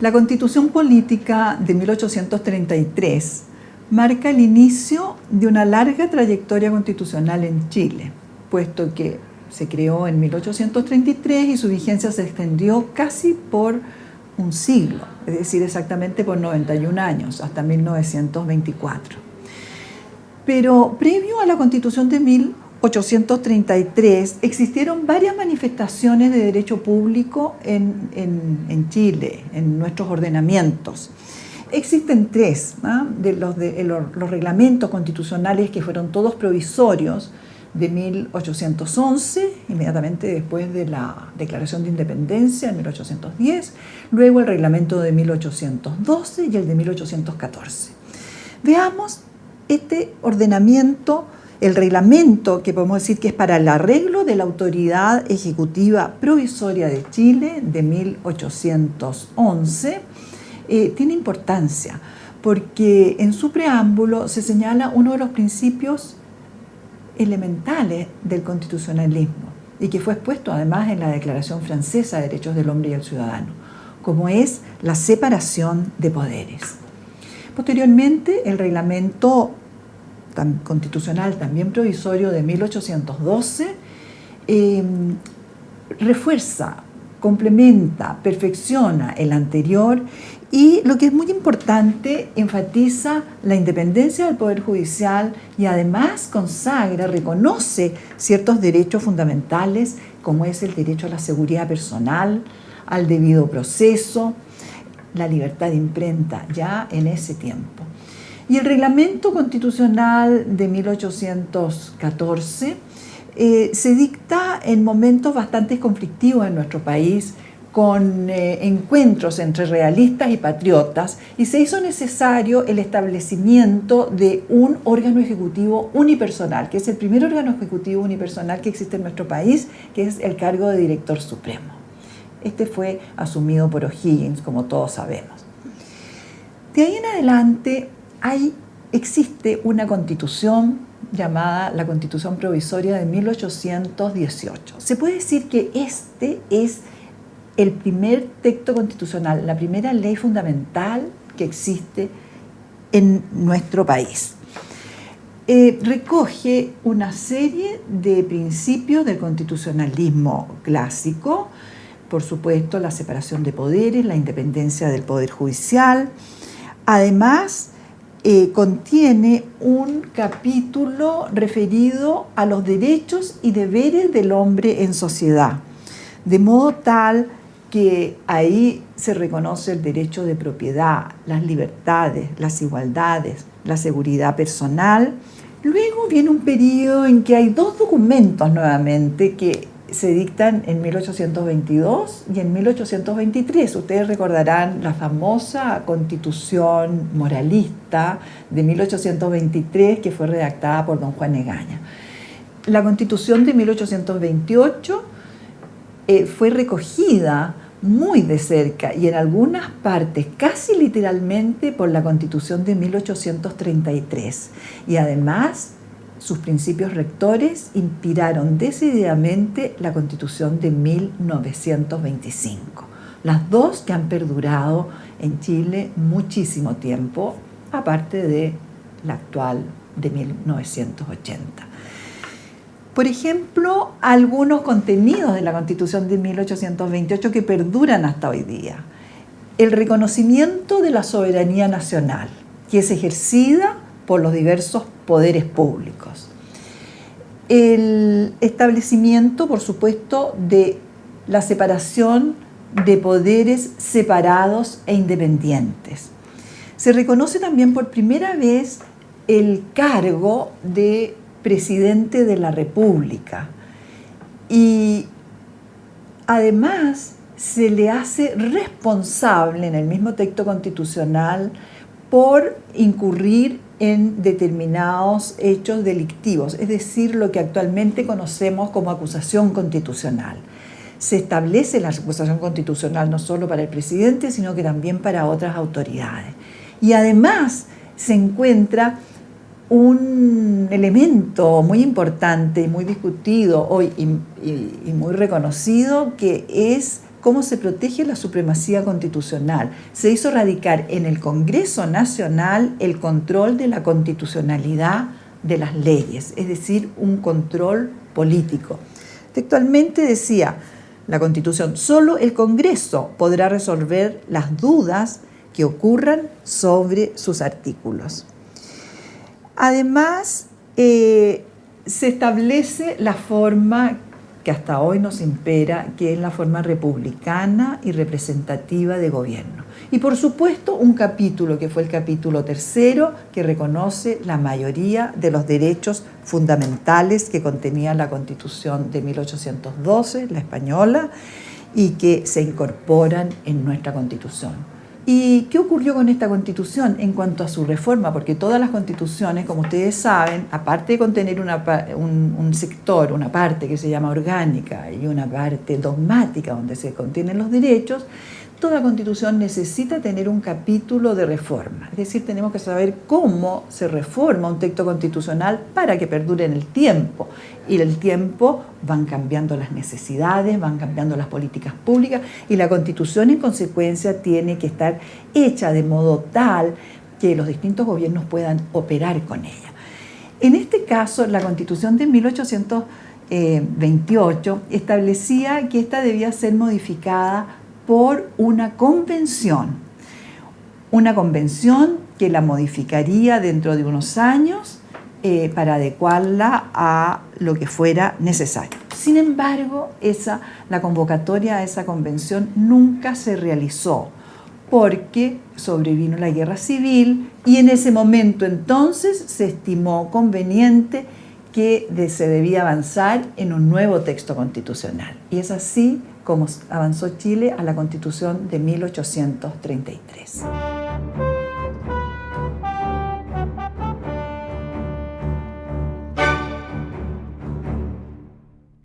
La Constitución Política de 1833 marca el inicio de una larga trayectoria constitucional en Chile, puesto que se creó en 1833 y su vigencia se extendió casi por un siglo, es decir, exactamente por 91 años, hasta 1924. Pero previo a la Constitución de 1833 existieron varias manifestaciones de derecho público en Chile, en nuestros ordenamientos. Existen tres, ¿no? Los reglamentos constitucionales que fueron todos provisorios de 1811, inmediatamente después de la Declaración de Independencia en 1810, luego el reglamento de 1812 y el de 1814. Veamos este ordenamiento, el reglamento que podemos decir que es para el arreglo de la Autoridad Ejecutiva Provisoria de Chile de 1811, tiene importancia porque en su preámbulo se señala uno de los principios elementales del constitucionalismo y que fue expuesto además en la Declaración Francesa de Derechos del Hombre y el Ciudadano, como es la separación de poderes. Posteriormente, el reglamento constitucional también provisorio de 1812 refuerza, complementa, perfecciona el anterior y, lo que es muy importante, enfatiza la independencia del Poder Judicial y además consagra, reconoce ciertos derechos fundamentales como es el derecho a la seguridad personal, al debido proceso, la libertad de imprenta ya en ese tiempo. Y el reglamento constitucional de 1814 se dicta en momentos bastante conflictivos en nuestro país, con encuentros entre realistas y patriotas, y se hizo necesario el establecimiento de un órgano ejecutivo unipersonal, que es el primer órgano ejecutivo unipersonal que existe en nuestro país, que es el cargo de director supremo. Este fue asumido por O'Higgins, como todos sabemos. De ahí en adelante existe una constitución llamada la Constitución Provisoria de 1818. Se puede decir que este es el primer texto constitucional, la primera ley fundamental que existe en nuestro país. Recoge una serie de principios del constitucionalismo clásico, por supuesto la separación de poderes, la independencia del Poder Judicial. Además, contiene un capítulo referido a los derechos y deberes del hombre en sociedad, de modo tal que ahí se reconoce el derecho de propiedad, las libertades, las igualdades, la seguridad personal. Luego viene un periodo en que hay dos documentos nuevamente que se dictan en 1822 y en 1823. Ustedes recordarán la famosa Constitución moralista de 1823 que fue redactada por don Juan Egaña. La Constitución de 1828 fue recogida muy de cerca y en algunas partes casi literalmente por la Constitución de 1833, y además sus principios rectores inspiraron decididamente la Constitución de 1925. Las dos que han perdurado en Chile muchísimo tiempo, aparte de la actual de 1980. Por ejemplo, algunos contenidos de la Constitución de 1828 que perduran hasta hoy día. El reconocimiento de la soberanía nacional, que es ejercida por los diversos poderes públicos. El establecimiento, por supuesto, de la separación de poderes separados e independientes. Se reconoce también por primera vez el cargo de presidente de la República y además se le hace responsable en el mismo texto constitucional por incurrir en determinados hechos delictivos, es decir, lo que actualmente conocemos como acusación constitucional. Se establece la acusación constitucional no solo para el presidente, sino que también para otras autoridades. Y además se encuentra un elemento muy importante y muy discutido hoy y muy reconocido, que es cómo se protege la supremacía constitucional. Se hizo radicar en el Congreso Nacional el control de la constitucionalidad de las leyes, es decir, un control político. Textualmente decía la Constitución: solo el Congreso podrá resolver las dudas que ocurran sobre sus artículos. Además, se establece la forma que hasta hoy nos impera, que es la forma republicana y representativa de gobierno. Y por supuesto un capítulo, que fue el capítulo 3, que reconoce la mayoría de los derechos fundamentales que contenía la Constitución de 1812, la española, y que se incorporan en nuestra Constitución. ¿Y qué ocurrió con esta Constitución en cuanto a su reforma? Porque todas las constituciones, como ustedes saben, aparte de contener un sector, una parte que se llama orgánica y una parte dogmática donde se contienen los derechos, toda constitución necesita tener un capítulo de reforma. Es decir, tenemos que saber cómo se reforma un texto constitucional para que perdure en el tiempo. Y en el tiempo van cambiando las necesidades, van cambiando las políticas públicas, y la Constitución en consecuencia tiene que estar hecha de modo tal que los distintos gobiernos puedan operar con ella. En este caso, la Constitución de 1828 establecía que esta debía ser modificada por una convención que la modificaría dentro de unos años para adecuarla a lo que fuera necesario. Sin embargo, la convocatoria a esa convención nunca se realizó porque sobrevino la guerra civil, y en ese momento entonces se estimó conveniente que se debía avanzar en un nuevo texto constitucional. Y es así como avanzó Chile a la Constitución de 1833.